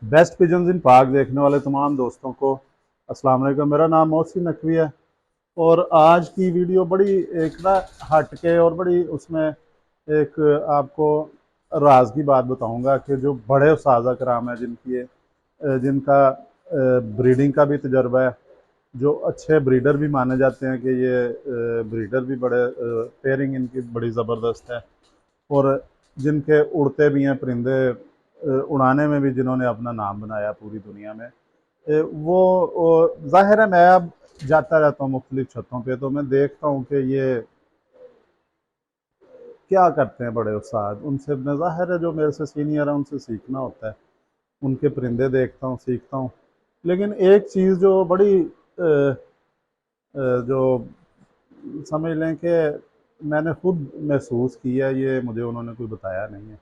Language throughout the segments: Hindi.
बेस्ट पिजन्स इन पाक देखने वाले तमाम दोस्तों को अस्सलाम वालेकुम। मेरा नाम मोहसिन नकवी है और आज की वीडियो बड़ी एक ना हट के और बड़ी उसमें एक आपको राज की बात बताऊंगा कि जो बड़े उस्ताद कराम हैं जिनका ब्रीडिंग का भी तजर्बा है, जो अच्छे ब्रीडर भी माने जाते हैं कि ये ब्रीडर भी बड़े पेयरिंग इनकी बड़ी ज़बरदस्त है और जिनके उड़ते भी हैं परिंदे, उड़ाने में भी जिन्होंने अपना नाम बनाया पूरी दुनिया में। वो जाहिर है मैं अब जाता रहता हूँ मुख्तलिफ छतों पे, तो मैं देखता हूँ कि ये क्या करते हैं बड़े उस्ताद। उनसे मैं जाहिर है जो मेरे से सीनियर है उनसे सीखना होता है, उनके परिंदे देखता हूँ सीखता हूँ। लेकिन एक चीज़ जो बड़ी जो समझ लें कि मैंने खुद महसूस किया, ये मुझे उन्होंने कोई बताया नहीं है,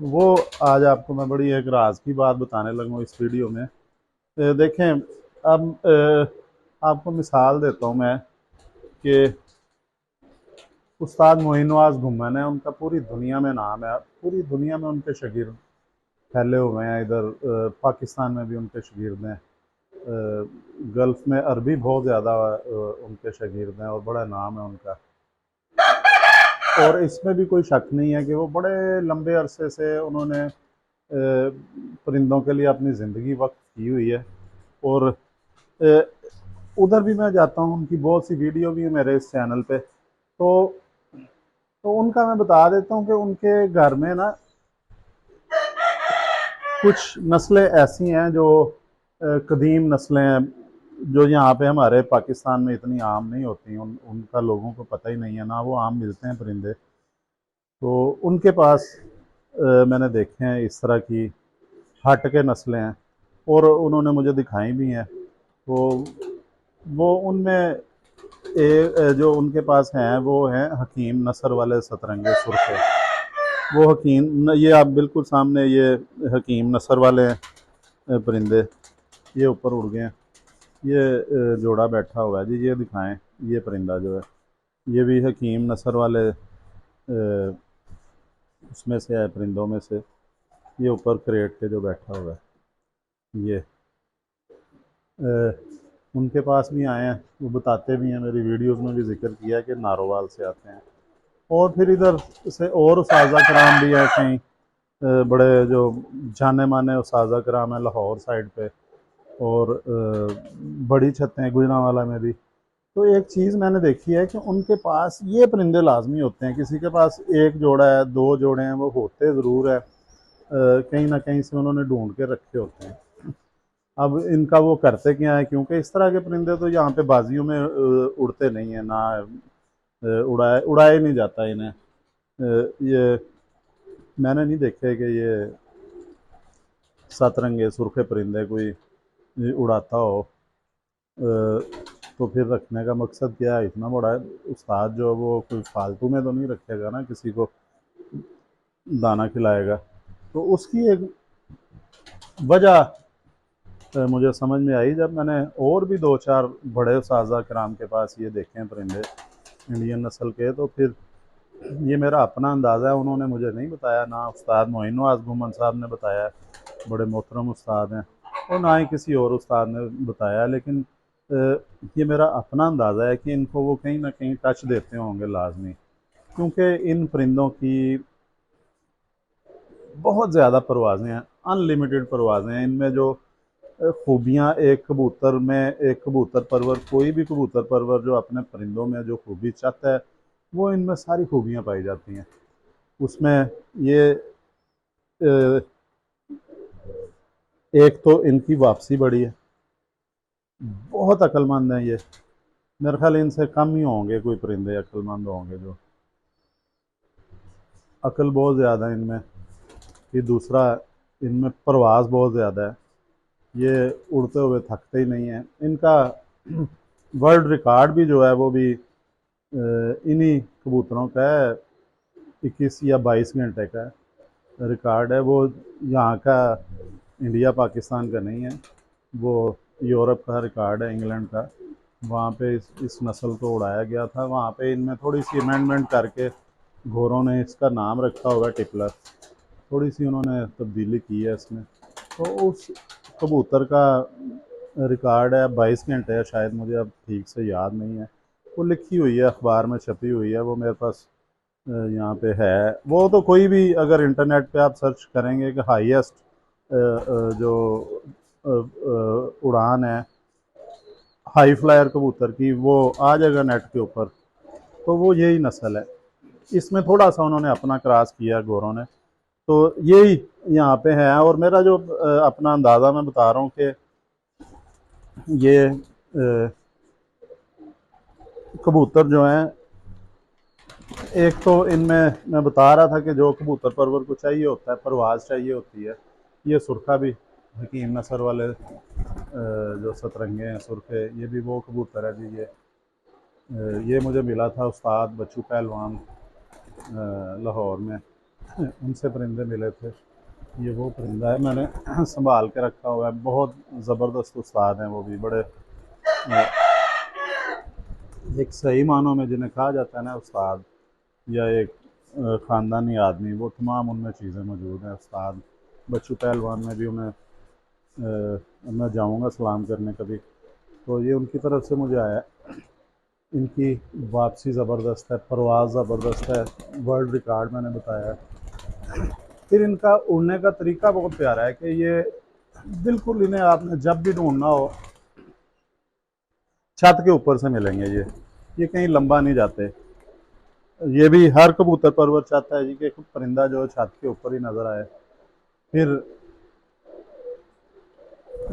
वो आज आपको मैं बड़ी एक राज की बात बताने लगा इस वीडियो में। देखें, अब आपको मिसाल देता हूँ मैं कि उस्ताद मोइन नवाज घुमन है, उनका पूरी दुनिया में नाम है, पूरी दुनिया में उनके शागिर्द फैले हुए हैं। इधर पाकिस्तान में भी उनके शागिर्द हैं, गल्फ़ में अरबी बहुत ज़्यादा उनके शागिर्द हैं और बड़ा नाम है उनका। और इसमें भी कोई शक नहीं है कि वो बड़े लंबे अरसे से उन्होंने परिंदों के लिए अपनी ज़िंदगी वक्फ की हुई है। और उधर भी मैं जाता हूँ, उनकी बहुत सी वीडियो भी है मेरे इस चैनल पे। तो उनका मैं बता देता हूँ कि उनके घर में ना कुछ नस्लें ऐसी हैं जो कदीम नस्लें हैं, जो यहाँ पे हमारे पाकिस्तान में इतनी आम नहीं होती। उनका लोगों को पता ही नहीं है, ना वो आम मिलते हैं परिंदे। तो उनके पास मैंने देखे हैं इस तरह की हट के नस्लें हैं और उन्होंने मुझे दिखाई भी हैं। तो वो उनमें जो उनके पास हैं वो हैं हकीम नस्र वाले सतरंगे सुरखे। वो ये आप बिल्कुल सामने ये हकीम नस्र वाले परिंदे ये ऊपर उड़ गए हैं। ये जोड़ा बैठा हुआ है जी, ये दिखाएं। ये परिंदा जो है ये भी हकीम नस्र वाले उसमें से है, परिंदों में से। ये ऊपर क्रेट के जो बैठा हुआ है ये अ, उनके पास भी आए हैं, वो बताते भी हैं, मेरी वीडियोस में भी जिक्र किया है कि नारोवाल से आते हैं। और फिर इधर से और उस्ताद कराम भी है कहीं, बड़े जो जाने माने उस्ताद कराम है लाहौर साइड पे, और बड़ी छतें हैं गुजरांवाला में भी। तो एक चीज़ मैंने देखी है कि उनके पास ये परिंदे लाजमी होते हैं। किसी के पास एक जोड़ा है, दो जोड़े हैं, वो होते ज़रूर है, कहीं ना कहीं से उन्होंने ढूंढ के रखे होते हैं। अब इनका वो करते क्या है, क्योंकि इस तरह के परिंदे तो यहाँ पे बाजियों में उड़ते नहीं है ना, उड़ाए उड़ाए नहीं जाता इन्हें। ये मैंने नहीं देखे कि ये सतरंगे सुर्खे परिंदे कोई उड़ाता हो। तो फिर रखने का मकसद क्या है? इतना बड़ा उस्ताद जो है वो कोई फालतू में तो नहीं रखेगा ना, किसी को दाना खिलाएगा। तो उसकी एक वजह मुझे समझ में आई जब मैंने और भी दो चार बड़े उस्ताद कराम के पास ये देखे हैं परिंदे इंडियन नस्ल के। तो फिर ये मेरा अपना अंदाज़ा है, उन्होंने मुझे नहीं बताया, ना उस्ताद मोइन नवाज घुमन साहब ने बताया, बड़े मोहतरम उस्ताद हैं, और ना ही किसी और उस्ताद ने बताया। लेकिन ये मेरा अपना अंदाज़ा है कि इनको वो कहीं ना कहीं टच देते होंगे लाजमी, क्योंकि इन परिंदों की बहुत ज़्यादा परवाज़ें हैं, अनलिमिटेड परवाज़ें हैं। इनमें जो खूबियाँ एक कबूतर में, एक कबूतर परवर, कोई भी कबूतर परवर जो अपने परिंदों में जो खूबी चाहता है वो इनमें सारी खूबियाँ पाई जाती हैं। उसमें ये एक तो इनकी वापसी बड़ी है, बहुत अक्लमंद हैं ये। मेरे ख्याल इनसे कम ही होंगे कोई परिंदे अक्लमंद होंगे, जो अक्ल बहुत ज़्यादा है इनमें। ये दूसरा, इनमें परवाज़ बहुत ज़्यादा है, ये उड़ते हुए थकते ही नहीं हैं। इनका वर्ल्ड रिकॉर्ड भी जो है वो भी इन्हीं कबूतरों का है, 21 या 22 घंटे का रिकॉर्ड है वो। यहाँ का, इंडिया पाकिस्तान का नहीं है वो, यूरोप का रिकॉर्ड है, इंग्लैंड का। वहाँ पे इस नस्ल को उड़ाया गया था। वहाँ पे इनमें थोड़ी सी अमेंडमेंट करके घोरों ने इसका नाम रखा हुआ है टिपलर, थोड़ी सी उन्होंने तब्दीली की है इसमें। तो उस कबूतर का रिकॉर्ड है 22 घंटे है शायद, मुझे अब ठीक से याद नहीं है। वो लिखी हुई है, अखबार में छपी हुई है, वो मेरे पास यहाँ पे है। वो तो कोई भी अगर इंटरनेट पे आप सर्च करेंगे कि हाईएस्ट जो उड़ान है हाई फ्लायर कबूतर की, वो आ जाएगा नेट के ऊपर। तो वो यही नस्ल है। इसमें थोड़ा सा उन्होंने अपना क्रॉस किया गोरों ने, तो यही यहाँ पे है। और मेरा जो अपना अंदाज़ा मैं बता रहा हूँ कि ये कबूतर जो हैं, एक तो इनमें मैं बता रहा था कि जो कबूतर परवर को चाहिए होता है, परवाज़ चाहिए होती है, ये सुरखा भी हकीम नसर वाले जो सतरंगे हैं सुरखे, ये भी वो कबूतर है जी। ये मुझे मिला था उस्ताद बच्चू पहलवान लाहौर में, उनसे परिंदे मिले थे। ये वो परिंदा है, मैंने संभाल के रखा हुआ है। बहुत ज़बरदस्त उस्ताद हैं वो भी, बड़े एक सही मानों में जिन्हें कहा जाता है ना उस्ताद, या एक ख़ानदानी आदमी, वो तमाम उनमें चीज़ें मौजूद हैं। उस्ताद बच्चू पहलवान में भी उन्हें मैं जाऊंगा सलाम करने कभी, तो ये उनकी तरफ से मुझे आया। इनकी वापसी ज़बरदस्त है, परवाज़ ज़बरदस्त है, वर्ल्ड रिकॉर्ड मैंने बताया है। फिर इनका उड़ने का तरीका बहुत प्यारा है कि ये बिल्कुल, इन्हें आपने जब भी ढूंढना हो छत के ऊपर से मिलेंगे। ये कहीं लंबा नहीं जाते। ये भी हर कबूतर परवर चाहता है जी कि परिंदा जो है छत के ऊपर ही नज़र आए। फिर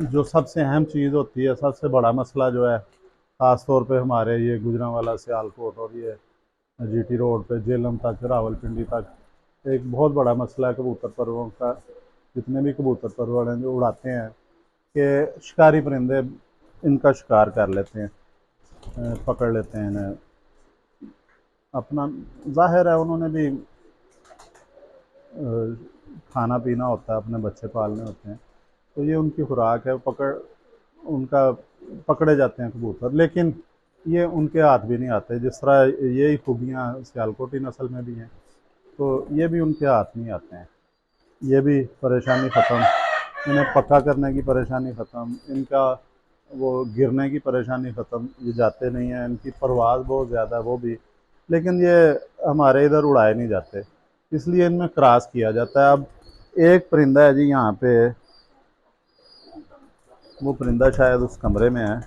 जो सबसे अहम चीज़ होती है, सबसे बड़ा मसला जो है, ख़ास तौर पे हमारे ये गुजरांवाला सियालकोट और ये जीटी रोड पे जेलम तक रावलपिंडी तक एक बहुत बड़ा मसला है कबूतर परवरों का। जितने भी कबूतर परवर हैं जो उड़ाते हैं, कि शिकारी परिंदे इनका शिकार कर लेते हैं, पकड़ लेते हैं इन्हें। अपना ज़ाहिर है उन्होंने भी खाना पीना होता है, अपने बच्चे पालने होते हैं, तो ये उनकी खुराक है। पकड़ उनका पकड़े जाते हैं कबूतर, लेकिन ये उनके हाथ भी नहीं आते। जिस तरह यही खूबियाँ सियालकोटी नस्ल में भी हैं, तो ये भी उनके हाथ नहीं आते हैं। ये भी परेशानी ख़त्म, इन्हें पक्का करने की परेशानी ख़त्म, इनका वो गिरने की परेशानी ख़त्म, ये जाते नहीं हैं। इनकी परवाज़ बहुत ज़्यादा है वो भी, लेकिन ये हमारे इधर उड़ाए नहीं जाते, इसलिए इनमें क्रॉस किया जाता है। अब एक परिंदा है जी यहाँ पे, वो परिंदा शायद उस कमरे में है,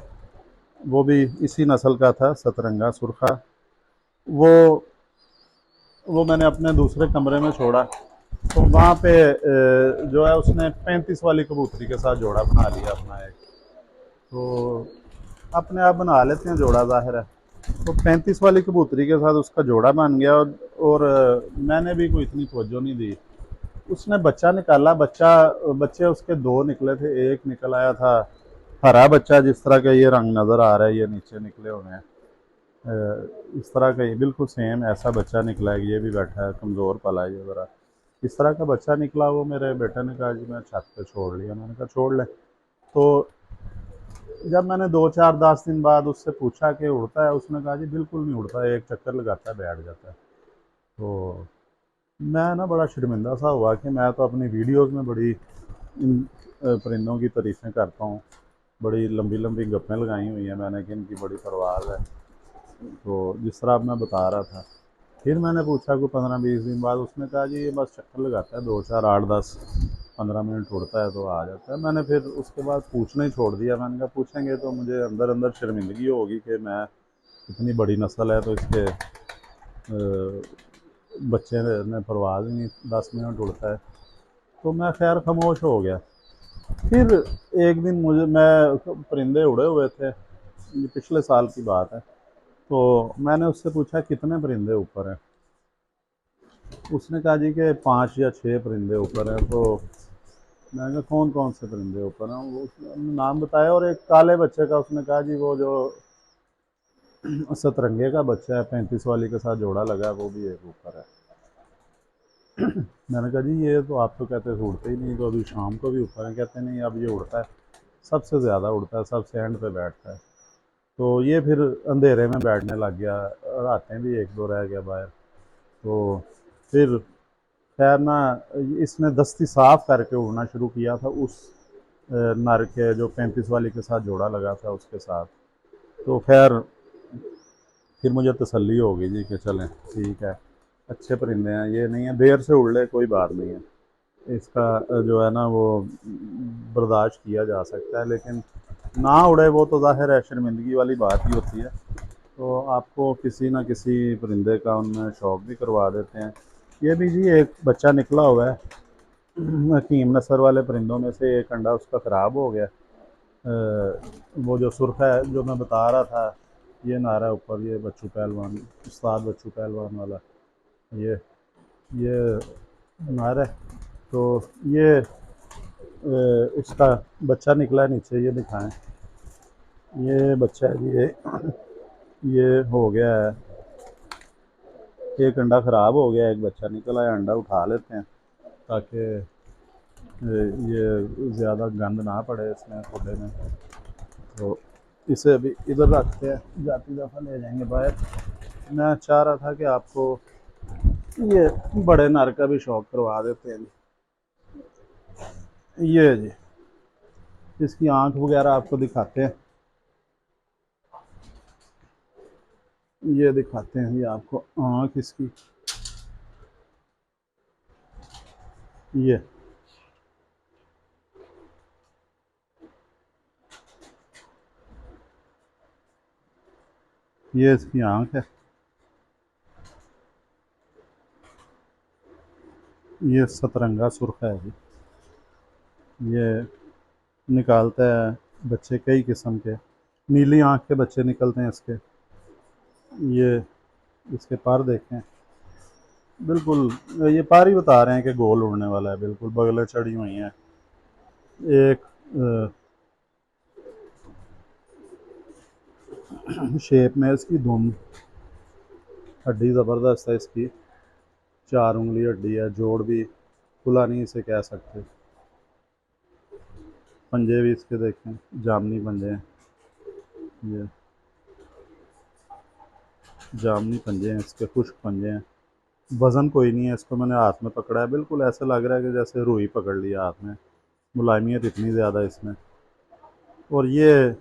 वो भी इसी नस्ल का था, सतरंगा सुरखा। वो वो मैंने अपने दूसरे कमरे में छोड़ा, तो वहाँ पे जो है उसने 35 वाली कबूतरी के साथ जोड़ा बना लिया अपना एक। तो अपने आप बना लेते हैं जोड़ा, ज़ाहिर है। तो 35 वाली कबूतरी के साथ उसका जोड़ा बन गया, और मैंने भी कोई इतनी तवज्जो नहीं दी। उसने बच्चा निकाला, बच्चे उसके दो निकले थे। एक निकल आया था हरा बच्चा, जिस तरह का ये रंग नज़र आ रहा है, ये नीचे निकले हुए हैं, इस तरह का ये बिल्कुल सेम ऐसा बच्चा निकला है। ये भी बैठा है, कमज़ोर पला है ये ज़रा, इस तरह का बच्चा निकला। वो मेरे बेटे ने कहा जी मैं छत पे छोड़ लिया, मैंने कहा छोड़ लें। तो जब मैंने 2 4 10 दिन बाद उससे पूछा कि उड़ता है, उसने कहा जी बिल्कुल नहीं उड़ता है, एक चक्कर लगाता है बैठ जाता है। तो मैं ना बड़ा शर्मिंदा सा हुआ कि मैं तो अपनी वीडियोज़ में बड़ी इन परिंदों की तारीफ़ें करता हूँ, बड़ी लंबी लंबी गप्पें लगाई हुई हैं मैंने कि इनकी बड़ी परवाज़ है, तो जिस तरह अब मैं बता रहा था। फिर मैंने पूछा कोई 15 20 दिन बाद, उसने कहा जी ये बस चक्कर लगाता है 2 4 8 10 15 मिनट उड़ता है तो आ जाता है। मैंने फिर उसके बाद पूछना ही छोड़ दिया। मैंने कहा पूछेंगे तो मुझे अंदर अंदर शर्मिंदगी होगी कि मैं, इतनी बड़ी नस्ल है तो इसके बच्चे ने परवाज़ ही नहीं, 10 मिनट उड़ता है। तो मैं खैर खामोश हो गया। फिर एक दिन मुझे, मैं परिंदे उड़े हुए थे, ये पिछले साल की बात है, तो मैंने उससे पूछा कितने परिंदे ऊपर हैं। उसने कहा जी कि 5 या 6 परिंदे ऊपर हैं। तो मैंने कहा कौन कौन से परिंदे ऊपर हैं, वो उसने नाम बताया, और एक काले बच्चे का उसने कहा जी वो जो सतरंगे का बच्चा है 35 वाली के साथ जोड़ा लगा है, वो भी एक ऊपर है। मैंने कहा जी ये तो आप तो कहते थे उड़ते ही नहीं, तो अभी शाम को भी ऊपर है। कहते नहीं अब ये उड़ता है, सबसे ज़्यादा उड़ता है, सबसे एंड पे बैठता है। तो ये फिर अंधेरे में बैठने लग गया, रातें भी एक दो रह गया बाहर। तो फिर खैर ना, इसने दस्ती साफ करके उड़ना शुरू किया था उस नर के जो 35 वाली के साथ जोड़ा लगा था उसके साथ। तो खैर फिर मुझे तसल्ली हो गई जी कि चलें ठीक है, अच्छे परिंदे हैं, ये नहीं है देर से उड़ ले कोई बात नहीं है, इसका जो है ना वो बर्दाश्त किया जा सकता है, लेकिन ना उड़े वो तो ज़ाहिर है शर्मिंदगी वाली बात ही होती है। तो आपको किसी ना किसी परिंदे का उनमें शौक़ भी करवा देते हैं। ये भी जी एक बच्चा निकला हुआ है हकीम नस्र वाले परिंदों में से, एक अंडा उसका ख़राब हो गया। वो जो सुर्ख है जो मैं बता रहा था, ये नारा ऊपर, ये बच्चू पहलवान, उस्ताद बच्चू पहलवान वाला, ये नारा है। तो ये उसका बच्चा निकला है नीचे, ये दिखाएं, ये बच्चा है ये हो गया है, एक अंडा ख़राब हो गया, एक बच्चा निकला है, अंडा उठा लेते हैं ताकि ये ज़्यादा गंद ना पड़े इसमें खुले में। तो इसे अभी इधर रखते हैं, जाती दफ़ा ले जाएंगे बाहर। मैं चाह रहा था कि आपको ये बड़े नर का भी शौक़ करवा देते हैं। ये जी इसकी आँख वगैरह आपको दिखाते हैं, ये दिखाते हैं ये आपको आँख इसकी, ये इसकी आँख है, ये सतरंगा सुर्ख है जी। ये निकालता है बच्चे कई किस्म के, नीली आँख के बच्चे निकलते हैं इसके। ये इसके पर देखें, बिल्कुल ये पर ही बता रहे हैं कि गोल उड़ने वाला है, बिल्कुल बगलें चढ़ी हुई हैं। एक शेप में इसकी दुम, हड्डी ज़बरदस्त है इसकी, 4 उंगली हड्डी है, जोड़ भी खुला नहीं इसे कह सकते। पंजे भी इसके देखें, जामनी पंजे हैं, ये जामनी पंजे हैं इसके, खुश्क पंजे हैं। वज़न कोई नहीं है, इसको मैंने हाथ में पकड़ा है, बिल्कुल ऐसा लग रहा है कि जैसे रुई पकड़ लिया हाथ में, मुलायमियत इतनी ज़्यादा इसमें। और ये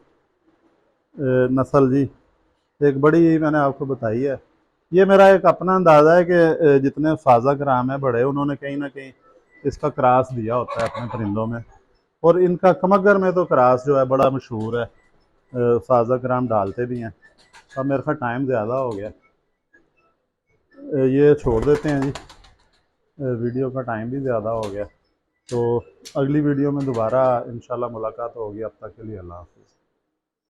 नस्ल जी एक बड़ी मैंने आपको बताई है, ये मेरा एक अपना अंदाज़ा है कि जितने फाजा कराम है बड़े, उन्होंने कहीं ना कहीं इसका क्रास दिया होता है अपने परिंदों में। और इनका कमगर में तो क्रास जो है बड़ा मशहूर है, फाजा कराम डालते भी हैं। अब मेरे ख्याल टाइम ज़्यादा हो गया, ये छोड़ देते हैं जी, वीडियो का टाइम भी ज़्यादा हो गया। तो अगली वीडियो में दोबारा इंशाल्लाह मुलाकात होगी, अब तक के लिए अल्लाह हाफ़िज़।